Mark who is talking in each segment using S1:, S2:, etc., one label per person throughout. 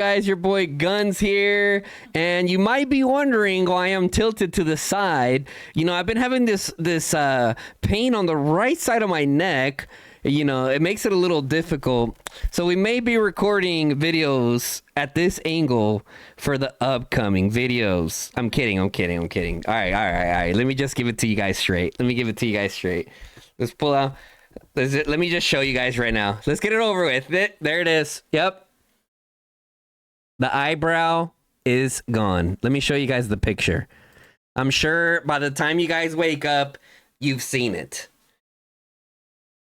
S1: Guys, your boy Guns here, and you might be wondering why I'm tilted to the side. You know, I've been having this pain on the right side of my neck. You know, it makes it a little difficult. So we may be recording videos at this angle for the upcoming videos. I'm kidding. All right. Let me just give it to you guys straight. Let's pull out. Let me just show you guys right now. Let's get it over with. There it is. Yep. The eyebrow is gone. Let me show you guys the picture. I'm sure by the time you guys wake up, you've seen it.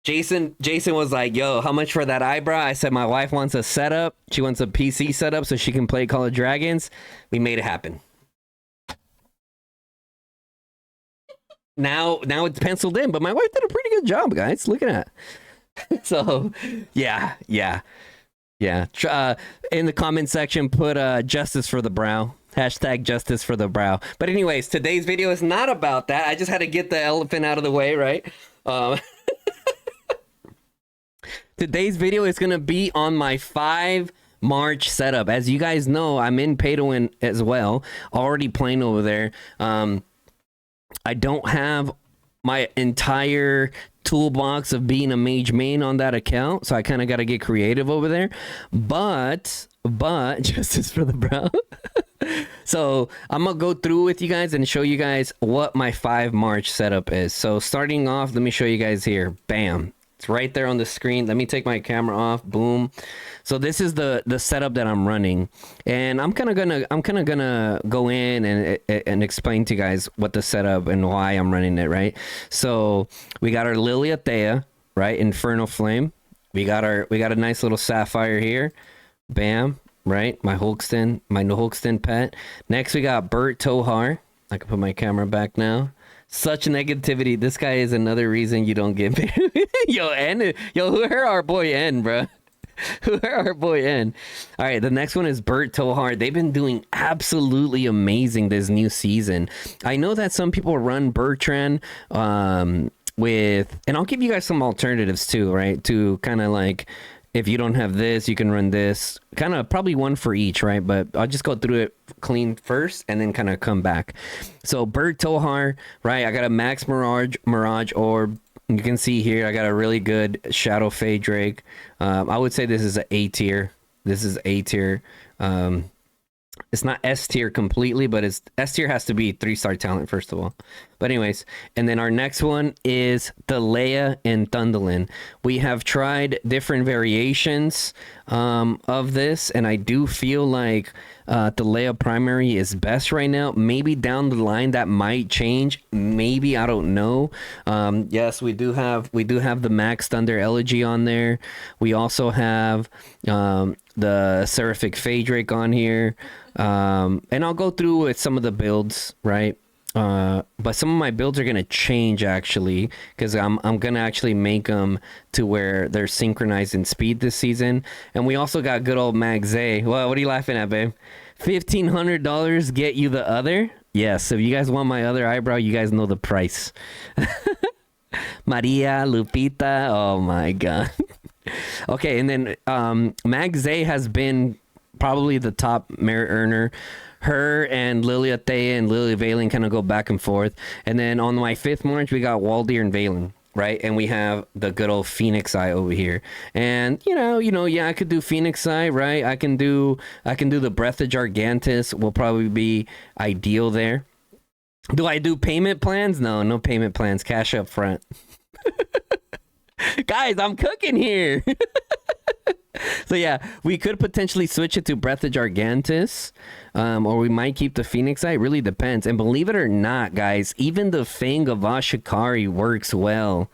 S1: Jason was like, yo, how much for that eyebrow? I said, my wife wants a setup. She wants a PC setup so she can play Call of Dragons. We made it happen. Now it's penciled in, but my wife did a pretty good job, guys. Look at that. So, yeah. In the comment section, put justice for the brow. Hashtag justice for the brow. But anyways, today's video is not about that. I just had to get the elephant out of the way, right? Today's video is going to be on my 5 March setup. As you guys know, I'm in pay to win as well. Already playing over there. I don't have my entire toolbox of being a mage main on that account, so I kind of got to get creative over there. But justice for the brow. So I'm gonna go through with you guys and show you guys what my 5 March setup is. So starting off, let me show you guys here. Bam, it's right there on the screen. Let me take my camera off. Boom. So this is the setup that I'm running, and I'm kind of gonna go in and explain to you guys what the setup and why I'm running it, right? So we got our Lilia Thea, right? Infernal Flame. We got a nice little Sapphire here. Bam, right? My Hulkston pet. Next we got Bert Tohar. I can put my camera back now. Such negativity. This guy is another reason you don't get me. Who hurt our boy N, bro? Who hurt our boy N? All right, the next one is Bert Tohar. They've been doing absolutely amazing this new season. I know that some people run Bertrand with, and I'll give you guys some alternatives too, right? To kind of like, if you don't have this, you can run this. Kind of probably one for each, right? But I'll just go through it clean first and then kind of come back. So Bert Tohar, right? I got a Max Mirage Orb. You can see here, I got a really good Shadow Fade Drake. I would say this is an A tier. It's not S tier completely, but it's S tier has to be 3-star talent, first of all. But anyways, and then our next one is the Leia and Thundolin. We have tried different variations of this, and I do feel like the Leia primary is best right now. Maybe down the line that might change. Maybe, I don't know. Yes, we do have the Max Thunder Elegy on there. We also have the Seraphic Fade Drake on here. And I'll go through with some of the builds, right? But some of my builds are going to change actually, because I'm going to actually make them to where they're synchronized in speed this season. And we also got good old Max A. Well, what are you laughing at, babe? $1,500 get you the other? Yes, if you guys want my other eyebrow, you guys know the price. Maria, Lupita, oh my god. Okay, and then Max A has been probably the top merit earner. Her and Lilia Thea and Lilia Valen kind of go back and forth. And then on my 5th March, we got Waldir and Valen, right? And we have the good old Phoenix Eye over here. And you know, yeah, I could do Phoenix Eye, right? I can do the Breath of Gargantus. Will probably be ideal there. Do I do payment plans? No payment plans. Cash up front. Guys, I'm cooking here. So yeah, we could potentially switch it to Breath of Gargantus, or we might keep the Phoenix Eye. It really depends. And believe it or not, guys, even the Fang of Ashikari works well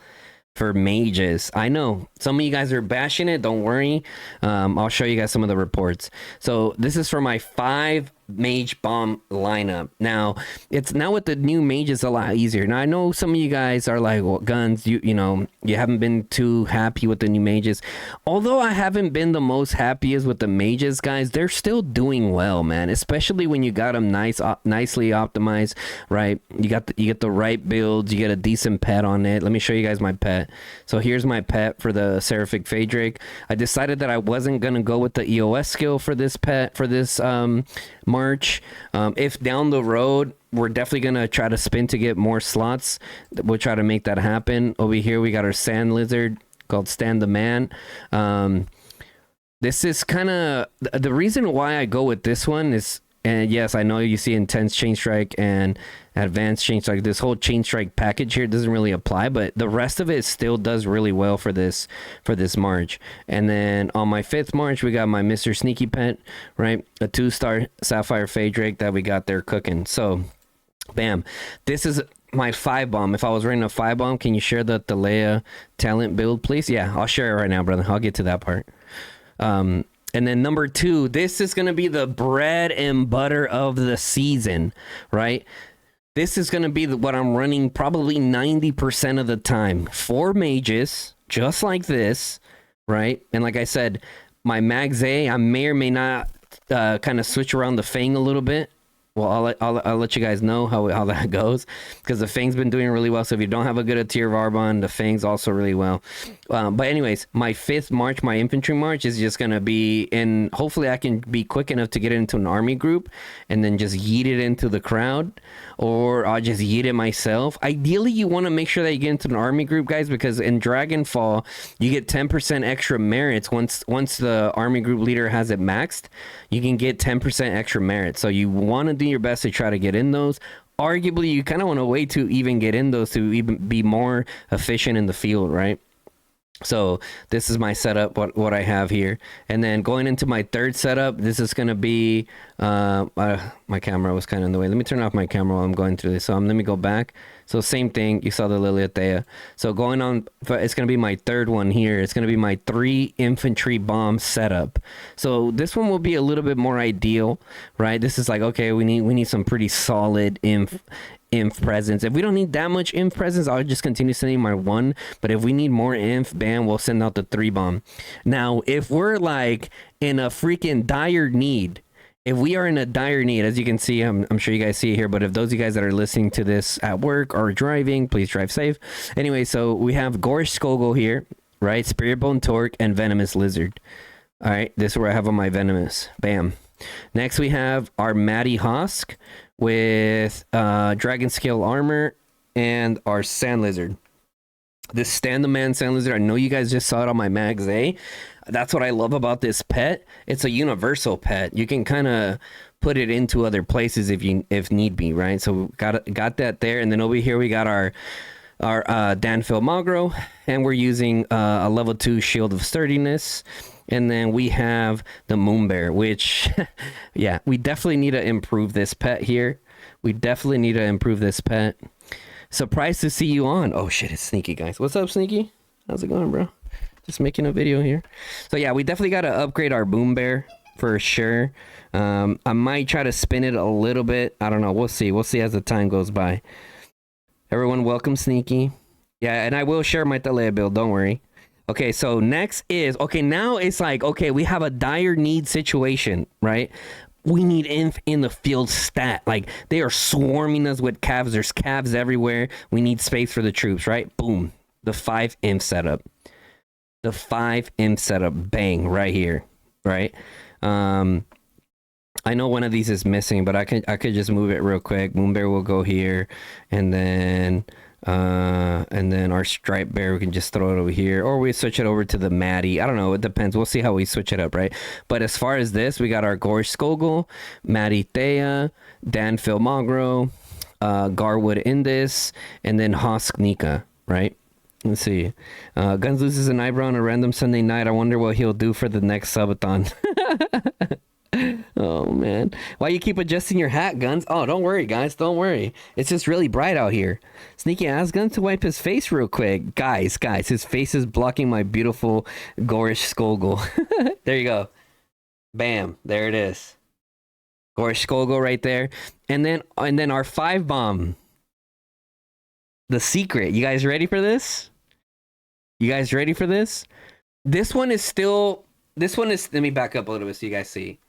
S1: for mages. I know some of you guys are bashing it. Don't worry. I'll show you guys some of the reports. So this is for my 5 mage bomb lineup. Now it's now with the new mages a lot easier. Now I know some of you guys are like, well, guns, you know, you haven't been too happy with the new mages. Although I haven't been the most happiest with the mages, guys, they're still doing well, man. Especially when you got them nicely optimized, right? You get the right builds, you get a decent pet on it. Let me show you guys my pet. So here's my pet for the Seraphic Phaedrake. I decided that I wasn't gonna go with the EOS skill for this pet for this March. If down the road we're definitely gonna try to spin to get more slots, we'll try to make that happen. Over here we got our sand lizard called Stan the Man. This is kind of the reason why I go with this one is, and yes, I know you see intense chain strike and advanced chain strike. This whole chain strike package here doesn't really apply, but the rest of it still does really well for this March. And then on my 5th March, we got my Mr. Sneaky pet, right? A 2-star Sapphire Phaedrake that we got there cooking. So, bam. This is my 5-bomb. If I was running a 5-bomb, can you share the Leia talent build, please? Yeah, I'll share it right now, brother. I'll get to that part. And then number 2, this is going to be the bread and butter of the season, right? This is going to be what I'm running probably 90% of the time. 4 mages, just like this, right? And like I said, my Mags A, I may or may not kind of switch around the Fang a little bit. Well, I'll let you guys know how that goes, because the Fang's been doing really well. So if you don't have a good Atir Varbon, the Fang's also really well. But anyways, my 5th March, my Infantry March is just going to be in, hopefully I can be quick enough to get it into an army group and then just yeet it into the crowd, or I'll just yeet it myself. Ideally, you want to make sure that you get into an army group, guys, because in Dragonfall, you get 10% extra merits. Once the army group leader has it maxed, you can get 10% extra merits. So you want to do your best to try to get in those. Arguably, you kind of want to wait to even get in those to even be more efficient in the field, right? So this is my setup, what I have here. And then going into my 3rd setup, this is going to be, my camera was kind of in the way. Let me turn off my camera while I'm going through this. So let me go back. So same thing, you saw the Liliathea. So going on, it's going to be my 3rd one here. It's going to be my 3 infantry bomb setup. So this one will be a little bit more ideal, right? This is like, okay, we need some pretty solid inf presence. If we don't need that much inf presence, I'll just continue sending my 1. But if we need more inf, bam, we'll send out the 3 bomb. Now, if we're like in a freaking dire need, if we are in a dire need, as you can see, I'm sure you guys see it here, but if those of you guys that are listening to this at work or driving, please drive safe. Anyway, so we have Gorish Skogel here, right? Spirit Bone Torque and Venomous Lizard. All right, this is where I have on my Venomous. Bam. Next, we have our Matty Hosk with Dragon Scale Armor and our Sand Lizard. This Stand the Man Sand Lizard, I know you guys just saw it on my Mags A. That's what I love about this pet. It's a universal pet. You can kind of put it into other places if need be, right? So got that there. And then over here we got our Danfil Magro, and we're using a level 2 Shield of Sturdiness. And then we have the Moon Bear, which, yeah, we definitely need to improve this pet here. We definitely need to improve this pet. Surprised to see you on. Oh, shit, it's Sneaky, guys. What's up, Sneaky? How's it going, bro? Just making a video here. So, yeah, we definitely got to upgrade our Moon Bear for sure. I might try to spin it a little bit. I don't know. We'll see. We'll see as the time goes by. Everyone, welcome, Sneaky. Yeah, and I will share my Thalea build. Don't worry. Okay, so next is, okay, now it's like, okay, we have a dire need situation, right? We need inf in the field stat. Like, they are swarming us with calves. There's calves everywhere. We need space for the troops, right? Boom. The 5 inf setup. The 5 inf setup. Bang, right here, right? I know one of these is missing, but I could just move it real quick. Moonbear will go here, and then our Stripe Bear, we can just throw it over here, or we switch it over to the Maddie. I don't know, it depends. We'll see how we switch it up, right? But as far as this, we got our Gorish Skogel, Maddie Thea, Danfil Magro, Garwood Indus, and then Hosk Nika, right? Let's see. Guns loses an eyebrow on a random Sunday night. I wonder what he'll do for the next subathon. Oh man, why you keep adjusting your hat, Guns? Oh, don't worry, guys, don't worry. It's just really bright out here. Sneaky asked Guns to wipe his face real quick. Guys, his face is blocking my beautiful Gorish Skogel. There you go. Bam, there it is. or Skogo right there, and then our 5 bomb, the secret. You guys ready for this? You guys ready for this? This one is still. This one is. Let me back up a little bit so you guys see.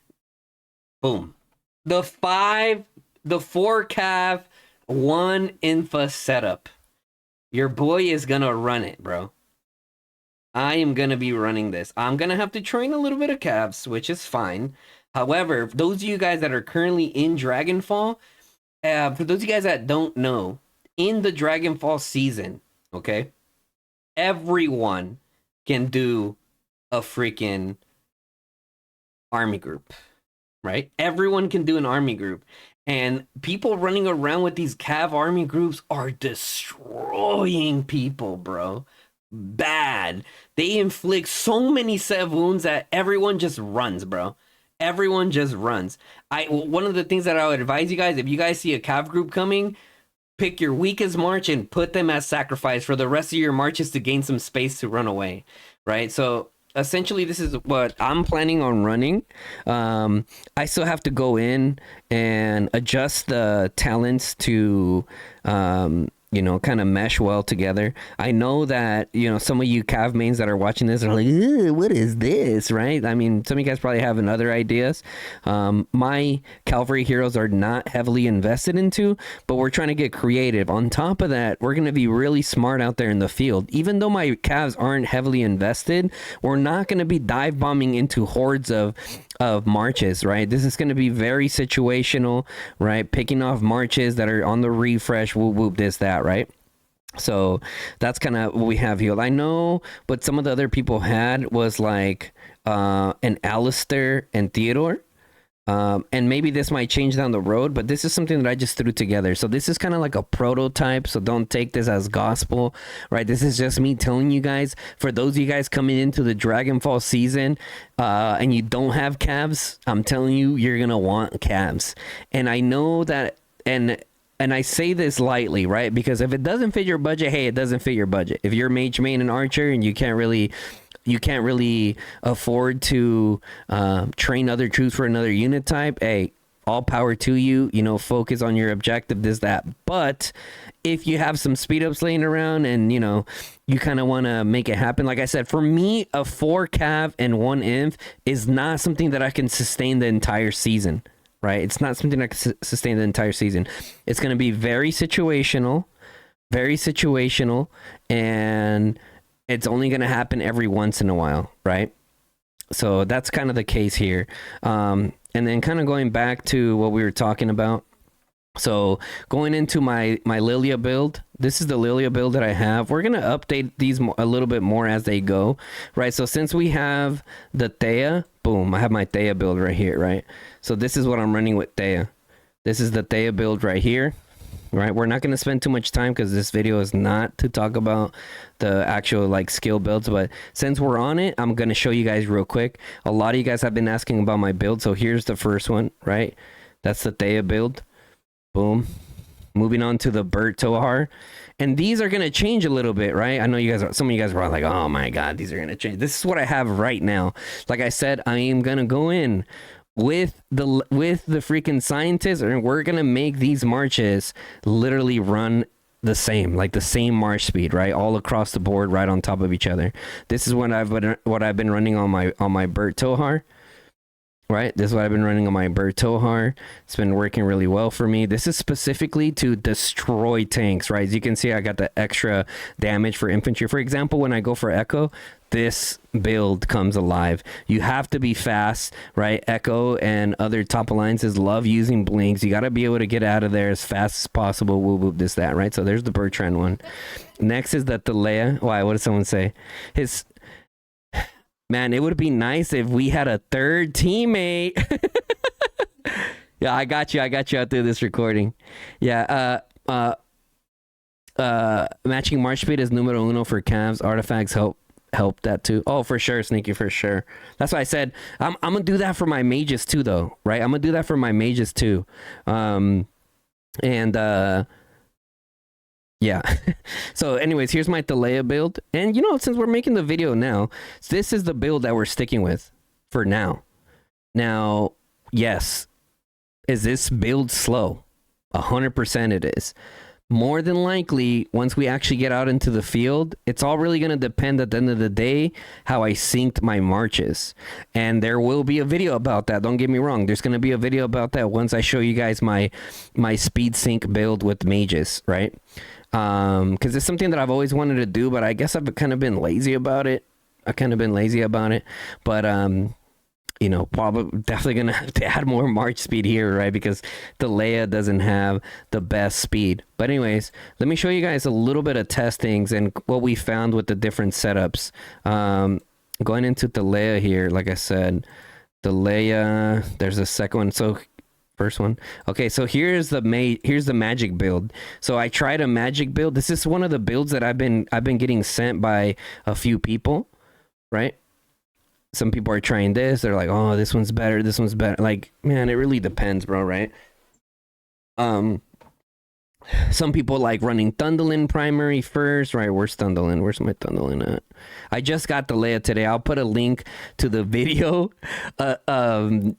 S1: Boom. The 4 cav, 1 infa setup. Your boy is gonna run it, bro. I am gonna be running this. I'm gonna have to train a little bit of calves, which is fine. However, those of you guys that are currently in Dragonfall, for those of you guys that don't know, in the Dragonfall season, okay, everyone can do a freaking army group, right? Everyone can do an army group. And people running around with these cav army groups are destroying people, bro. Bad. They inflict so many sev wounds that everyone just runs, bro. Everyone just runs. One of the things that I would advise you guys, if you guys see a cav group coming, pick your weakest march and put them as sacrifice for the rest of your marches to gain some space to run away, right? So essentially this is what I'm planning on running. I still have to go in and adjust the talents to you know, kind of mesh well together. I know that, you know, some of you cav mains that are watching this are like, what is this, right? I mean, some of you guys probably have other ideas. My Cavalry heroes are not heavily invested into, but we're trying to get creative. On top of that, we're going to be really smart out there in the field. Even though my calves aren't heavily invested, we're not going to be dive bombing into hordes of marches, right? This is going to be very situational, right? Picking off marches that are on the refresh, whoop whoop, this, that, right? So that's kind of what we have here. I know what some of the other people had was like an Alistair and Theodore. And maybe this might change down the road, but this is something that I just threw together. So this is kind of like a prototype, so don't take this as gospel, right? This is just me telling you guys, for those of you guys coming into the Dragonfall season and you don't have calves, I'm telling you, you're going to want calves. And I know that, and I say this lightly, right? Because if it doesn't fit your budget, hey, it doesn't fit your budget. If you're mage, main, and archer and you can't really afford to train other troops for another unit type, hey, all power to you. You know, focus on your objective, this, that. But if you have some speed ups laying around and, you know, you kind of want to make it happen, like I said, for me, a 4 cav and 1 inf is not something that I can sustain the entire season, right? It's not something I can sustain the entire season. It's going to be very situational, and it's only going to happen every once in a while, right? So that's kind of the case here. And then kind of going back to what we were talking about. So going into my Lilia build, this is the Lilia build that I have. We're going to update these a little bit more as they go, right? So since we have the Thea, boom, I have my Thea build right here, right? So this is what I'm running with Thea. This is the Thea build right here. Right, we're not going to spend too much time because this video is not to talk about the actual like skill builds, but since we're on it, I'm going to show you guys real quick. A lot of you guys have been asking about my build, so here's the first one, right? That's the Thea build. Boom. Moving on to the Bert Tohar, and these are going to change a little bit, right? I know you guys, some of you guys were like, oh my god, these are going to change. This is what I have right now. Like I said, I am going to go in with the freaking scientists, and we're gonna make these marches literally run the same, like the same march speed, right, all across the board, right on top of each other. This is what I've been running on my Bert Tohar, right? This is what I've been running on my Bert Tohar. It's been working really well for me. This is specifically to destroy tanks, right? As you can see, I got the extra damage for infantry. For example, when I go for Echo, this build comes alive. You have to be fast, right? Echo and other top alliances love using blinks. You got to be able to get out of there as fast as possible. Whoop, whoop, this, that, right? So there's the Bertrand one. Next is the Thalea. Why? What did someone say? Man, it would be nice if we had a third teammate. Yeah, I got you out through this recording. Yeah, matching march speed is numero uno for calves. Artifacts help that too. Oh, for sure, Sneaky, for sure. That's why I said I'm gonna do that for my mages too, though, right? I'm gonna do that for my mages too. Yeah. So anyways, here's my Thalea build, and you know, since we're making the video now, this is the build that we're sticking with for now. Yes, Is this build slow? 100% it is. More than likely, once we actually get out into the field, it's all really going to depend at the end of the day how I synced my marches. And there will be a video about that. Don't get me wrong. There's going to be a video about that once I show you guys my speed sync build with mages, right? Because it's something that I've always wanted to do, but I guess I've kind of been lazy about it. But you know, probably definitely gonna have to add more march speed here, right? Because the Leia doesn't have the best speed. But anyways, let me show you guys a little bit of testings and what we found with the different setups. Going into the Leia here, like I said, the Leia, there's a second one. So first one. Okay, so here's the magic build. So I tried a magic build. This is one of the builds that I've been getting sent by a few people, right? Some people are trying this. They're like, oh, this one's better. This one's better. Like, man, it really depends, bro, right? Some people like running Thunderlin primary first, right? Where's Thunderlin? Where's my Thunderlin at? I just got the Leia today. I'll put a link to the video of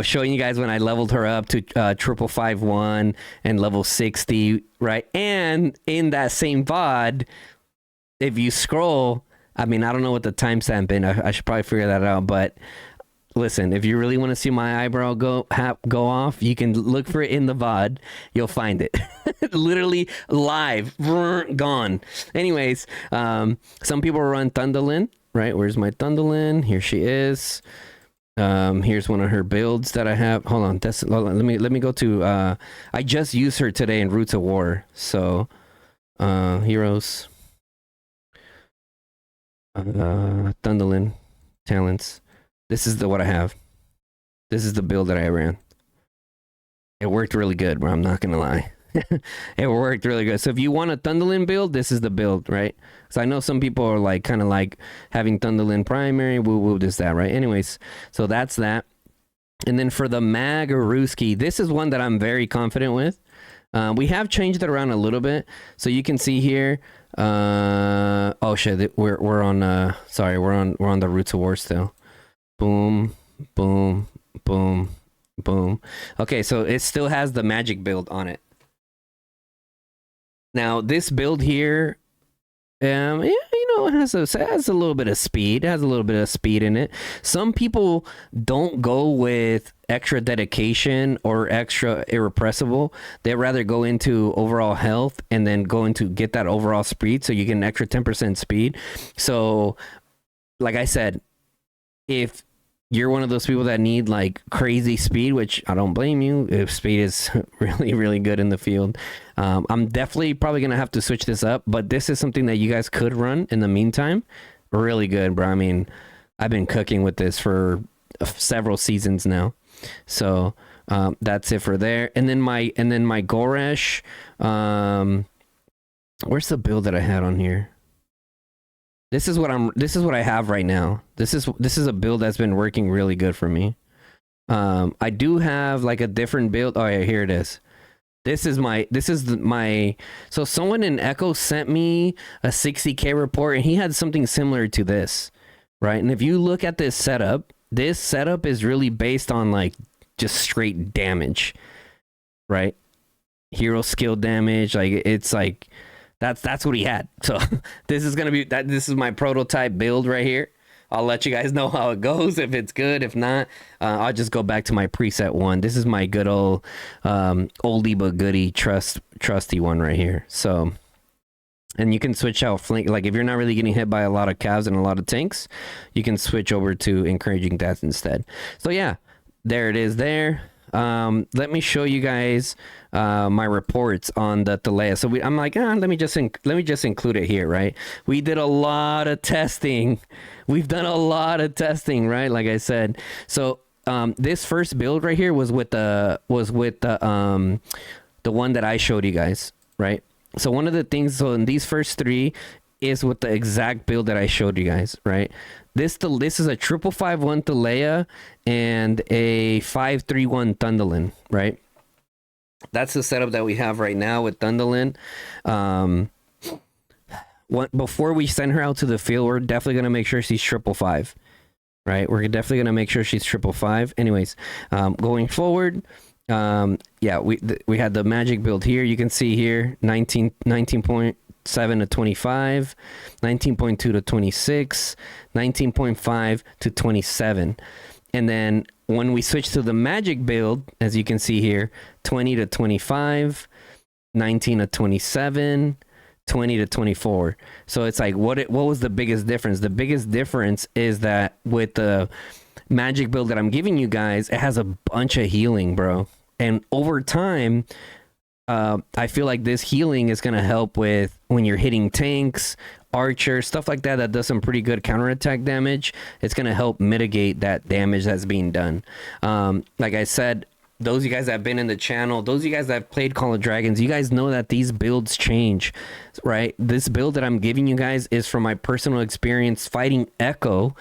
S1: showing you guys when I leveled her up to 5551 and level 60, right? And in that same VOD, if you scroll, I mean, I don't know what the timestamp is. I should probably figure that out. But listen, if you really want to see my eyebrow go off, you can look for it in the VOD. You'll find it. Literally live. Gone. Anyways, some people run Thunderlin, right? Where's my Thunderlin? Here she is. Here's one of her builds that I have. Hold on. Let me go to... I just used her today in Roots of War. So, heroes... Thunderlin talents. This is what I have. This is the build that I ran. It worked really good, bro. I'm not gonna lie. It worked really good. So if you want a Thunderlin build, this is the build, right? So I know some people are like kind of like having Thunderlin primary, woo this that, right? Anyways, so that's that. And then for the Mag or Ruski, this is one that I'm very confident with. We have changed it around a little bit, so you can see here. Oh shit, we're on. Sorry, we're on the Roots of War still. Boom, boom, boom, boom. Okay, so it still has the magic build on it. Now this build here, yeah, you know, it has a little bit of speed. It has a little bit of speed in it. Some people don't go with extra dedication or extra irrepressible. They rather go into overall health and then go into get that overall speed, so you get an extra 10% speed. So, like I said, if you're one of those people that need like crazy speed, which I don't blame you if speed is really, really good in the field. I'm definitely probably going to have to switch this up, but this is something that you guys could run in the meantime. Really good, bro. I mean, I've been cooking with this for several seasons now. So that's it for there. And then my Goresh, where's the build that I had on here? This is what I have right now. This is a build that's been working really good for me. I do have like a different build. Oh yeah, here it is. This is my so someone in Echo sent me a 60k report and he had something similar to this, right? And if you look at this setup is really based on like just straight damage, right? Hero skill damage, like it's like that's what he had. So this is gonna be that. This is my prototype build right here. I'll let you guys know how it goes, if it's good. If not, I'll just go back to my preset one. This is my good old oldie but goodie trusty one right here. So, and you can switch out flank. Like if you're not really getting hit by a lot of calves and a lot of tanks, you can switch over to encouraging death instead. So yeah, there it is there. Let me show you guys my reports on the Leia. So I'm like, let me just include it here, right? We did a lot of testing. We've done a lot of testing, right? Like I said. So this first build right here was with the one that I showed you guys, right? So one of the things, so in these first three is with the exact build that I showed you guys, right? This is a 5551 Leia and a 531 Thunderlin, right? That's the setup that we have right now with Thunderlin. Before we send her out to the field, we're definitely gonna make sure she's 555, right? We're definitely gonna make sure she's 555. Anyways, going forward, Yeah, we had the magic build here. You can see here 19.7 to 25, 19.2 to 26, 19.5 to 27. And then when we switch to the magic build, as you can see here, 20 to 25, 19 to 27, 20 to 24. So it's like, what was the biggest difference? The biggest difference is that with the magic build that I'm giving you guys, it has a bunch of healing, bro. And over time, I feel like this healing is going to help with when you're hitting tanks, archers, stuff like that does some pretty good counterattack damage. It's going to help mitigate that damage that's being done. Like I said, those of you guys that have been in the channel, those of you guys that have played Call of Dragons, you guys know that these builds change, right? This build that I'm giving you guys is from my personal experience fighting Echo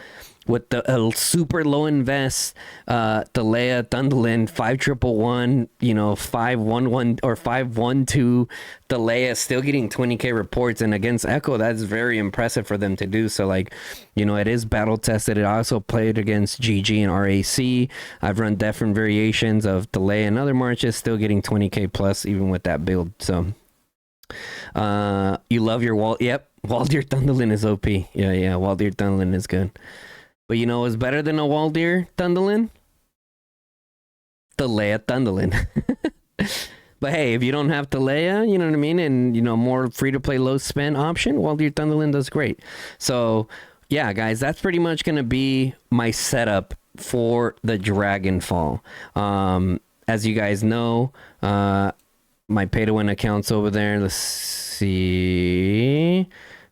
S1: with the super low invest, the Leia Thunderlin 5111, 511 or 512, the Leia still getting 20k reports, and against Echo, that's very impressive for them to do. So like, it is battle tested. It also played against GG and RAC. I've run different variations of the Leia and other marches, still getting 20k plus even with that build. So you love your Waldir Thunderlin is OP. Yeah, Waldir Thunderlin is good. But you know what's better than a Waldir Thunderlin? The Leia Thunderlin. But hey, if you don't have the Leia, you know what I mean? And, more free-to-play low-spend option, Waldir Thunderlin does great. So, yeah, guys, that's pretty much going to be my setup for the Dragonfall. As you guys know, my pay-to-win account's over there. Let's see.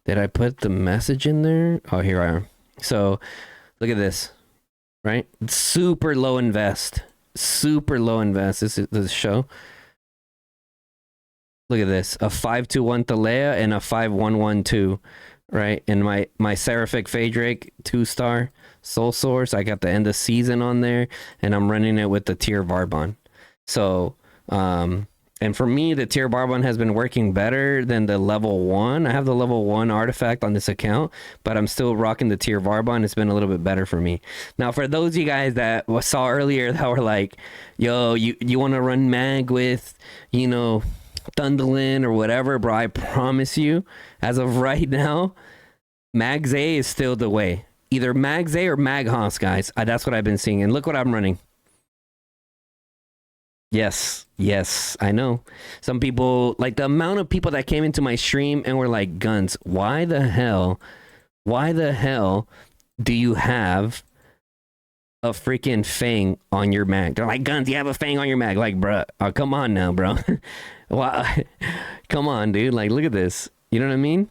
S1: Did I put the message in there? Oh, here I am. So... look at this, right? Super low invest. This is the show. Look at this, a 521 Thalea and a 5112, right? And my Seraphic Phaedrake 2-star Soul Source, I got the end of season on there, and I'm running it with the Tier Varbon. So, and for me, the Tier Varbon has been working better than the level 1. I have the level 1 artifact on this account, but I'm still rocking the Tier Varbon. It's been a little bit better for me. Now, for those of you guys that saw earlier that were like, yo, you want to run Mag with, Thunderlin or whatever, bro, I promise you, as of right now, Mag Zay is still the way. Either Mag Zay or Mag Haas, guys. That's what I've been seeing. And look what I'm running. Yes, I know. Some people, like the amount of people that came into my stream and were like, Guns, why the hell do you have a freaking fang on your mag? They're like, Guns, you have a fang on your mag. Like, bruh, oh, come on now, bro. Come on, dude. Like, look at this. You know what I mean?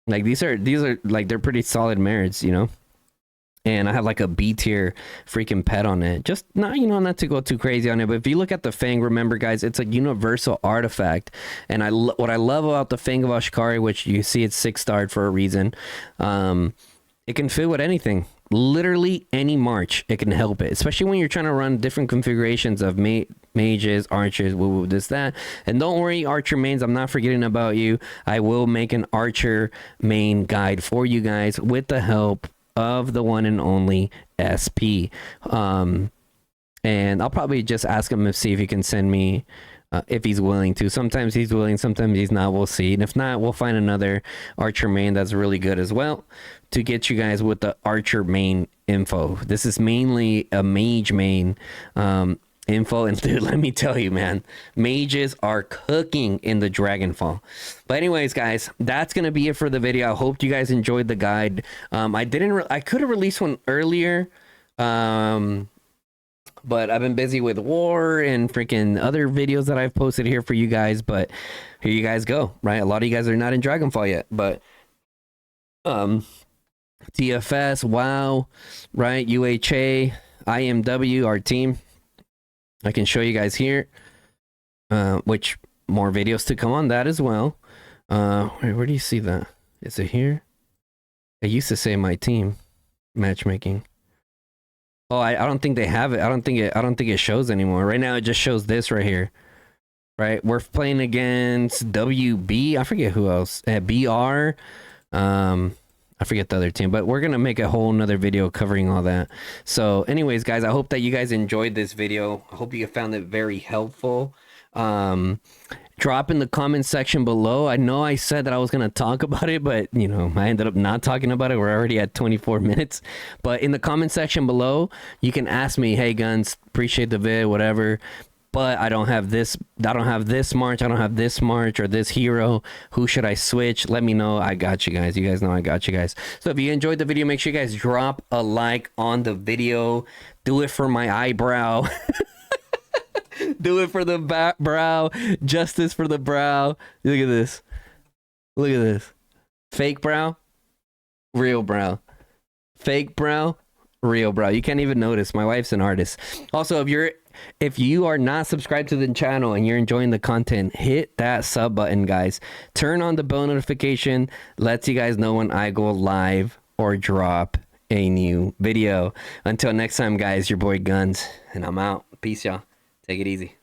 S1: Like, these are like, they're pretty solid merits, And I have like a B tier freaking pet on it. Just not, not to go too crazy on it. But if you look at the Fang, remember guys, it's a universal artifact. And what I love about the Fang of Ashkari, which you see it's 6-starred for a reason. It can fit with anything. Literally any march, it can help it. Especially when you're trying to run different configurations of mages, archers, this, that. And don't worry, archer mains, I'm not forgetting about you. I will make an archer main guide for you guys with the help of the one and only SP. And I'll probably just ask him to see if he can send me, if he's willing to. Sometimes he's willing, sometimes he's not. We'll see. And if not, we'll find another archer main that's really good as well to get you guys with the archer main info. This is mainly a mage main info, and dude, let me tell you, man, mages are cooking in the Dragonfall. But anyways, guys, that's gonna be it for the video. I hope you guys enjoyed the guide. I could have released one earlier, but I've been busy with war and freaking other videos that I've posted here for you guys. But here you guys go, right? A lot of you guys are not in Dragonfall yet, but TFS, WoW, right? UHA, IMW, our team. I can show you guys here, which more videos to come on that as well. Where do you see that? Is it here? It used to say my team matchmaking. Oh, I don't think they have it. I don't think it shows anymore. Right now it just shows this right here. Right? We're playing against WB. I forget who else. BR. I forget the other team, but we're gonna make a whole nother video covering all that. So anyways, guys, I hope that you guys enjoyed this video. I hope you found it very helpful. Drop in the comment section below. I know I said that I was gonna talk about it, but you know, I ended up not talking about it. We're already at 24 minutes. But in the comment section below, you can ask me, hey Guns, appreciate the vid, whatever, but I don't have this march, I don't have this march or this hero. Who should I switch? Let me know. I got you guys. You guys know I got you guys. So if you enjoyed the video, make sure you guys drop a like on the video. Do it for my eyebrow. Do it for the brow. Justice for the brow. Look at this. Look at this. Fake brow, real brow. Fake brow, real brow. You can't even notice. My wife's an artist. Also, if you are not subscribed to the channel and you're enjoying the content, hit that sub button, guys. Turn on the bell notification. Lets you guys know when I go live or drop a new video. Until next time, guys, your boy Guns, and I'm out. Peace, y'all. Take it easy.